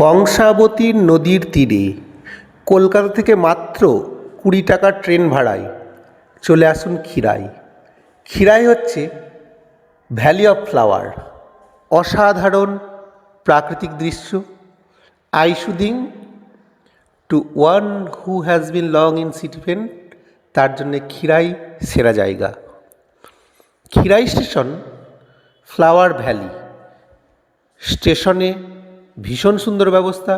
কংসাবতী নদীর তীরে কলকাতা থেকে মাত্র 20 টাকার ট্রেন ভাড়ায় চলে আসুন ক্ষীরাই। ক্ষীরাই হচ্ছে ভ্যালি অফ ফ্লাওয়ার, অসাধারণ প্রাকৃতিক দৃশ্য। আই শুদিং to one who has been long in city pen, তার জন্যে ক্ষীরাই সেরা জায়গা। Khirai station flower valley. স্টেশনে ভীষণ সুন্দর ব্যবস্থা,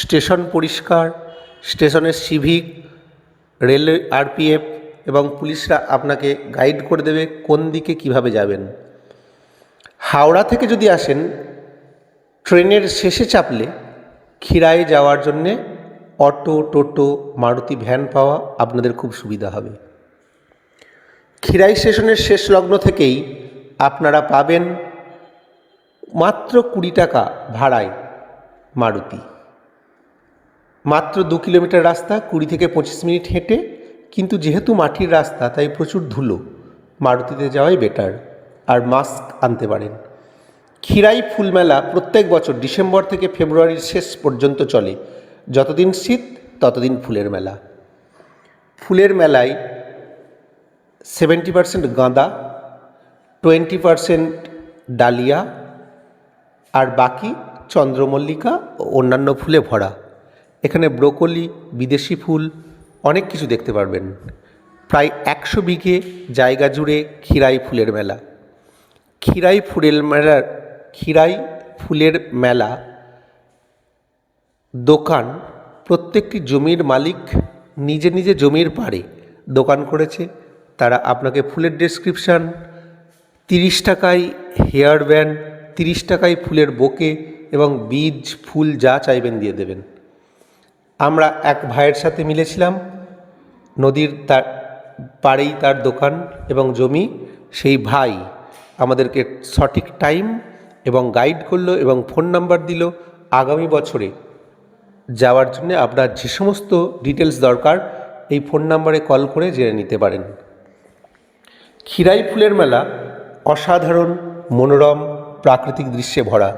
স্টেশন পরিষ্কার, স্টেশনের সিভিক, রেলওয়ে আরপিএফ এবং পুলিশরা আপনাকে গাইড করে দেবে কোন দিকে কিভাবে যাবেন। হাওড়া থেকে যদি আসেন, ট্রেনের শেষে চাপলে ক্ষীরাই যাওয়ার জন্যে অটো, টোটো, মারুতি ভ্যান পাওয়া আপনাদের খুব সুবিধা হবে। ক্ষীরাই স্টেশনের শেষ লগ্ন থেকেই আপনারা পাবেন মাত্র 20 টাকা ভাড়ায় মারুতি। মাত্র 2 কিলোমিটার রাস্তা, 20 থেকে 25 মিনিট হেঁটে, কিন্তু যেহেতু মাটির রাস্তা তাই প্রচুর ধুলো, মারুতিতে যাওয়াই বেটার। আর মাস্ক আনতে পারেন। ক্ষীরাই ফুলমেলা প্রত্যেক বছর ডিসেম্বর থেকে ফেব্রুয়ারির শেষ পর্যন্ত চলে। যতদিন শীত ততদিন ফুলের মেলা। ফুলের মেলায় 70% গাঁদা, 20% ডালিয়া, আর বাকি চন্দ্রমল্লিকা ও অন্যান্য ফুলে ভরা। এখানে ব্রোকলি, বিদেশি ফুল, অনেক কিছু দেখতে পারবেন। প্রায় 100 বিঘে জায়গা জুড়ে ক্ষীরাই ফুলের মেলা। ক্ষীরাই ফুলের মেলা দোকান, প্রত্যেকটি জমির মালিক নিজে নিজে জমির পাড়ে দোকান করেছে। তারা আপনাকে ফুলের ডেসক্রিপশান, 30 টাকায় হেয়ার ব্যান্ড, 30 টাকায় ফুলের বোকে এবং বীজ, ফুল যা চাইবেন দিয়ে দেবেন। আমরা এক ভাইয়ের সাথে মিলেছিলাম, নদীর তার পাড়েই তার দোকান এবং জমি। সেই ভাই আমাদেরকে সঠিক টাইম এবং গাইড করলো এবং ফোন নাম্বার দিল। আগামী বছরে যাওয়ার জন্য আপনার যে সমস্ত ডিটেলস দরকার এই ফোন নাম্বারে কল করে জেনে নিতে পারেন। ক্ষীরাই ফুলের মেলা অসাধারণ মনোরম প্রাকৃতিক দৃশ্যে ভরা।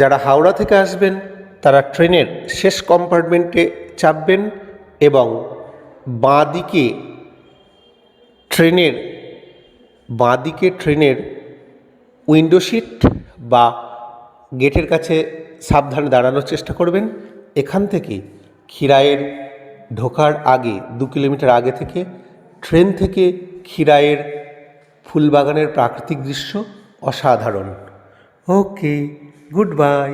যারা হাওড়া থেকে আসবেন তারা ট্রেনের শেষ কম্পার্টমেন্টে চাপবেন এবং বাঁদিকে ট্রেনের উইন্ডো সিট বা গেটের কাছে সাবধানে দাঁড়ানোর চেষ্টা করবেন। এখান থেকে ক্ষীরাইয়ের ঢোকার আগে 2 কিলোমিটার আগে থেকে ট্রেন থেকে ক্ষীরাইয়ের ফুলবাগানের প্রাকৃতিক দৃশ্য অসাধারণ। ওকে, গুড বাই।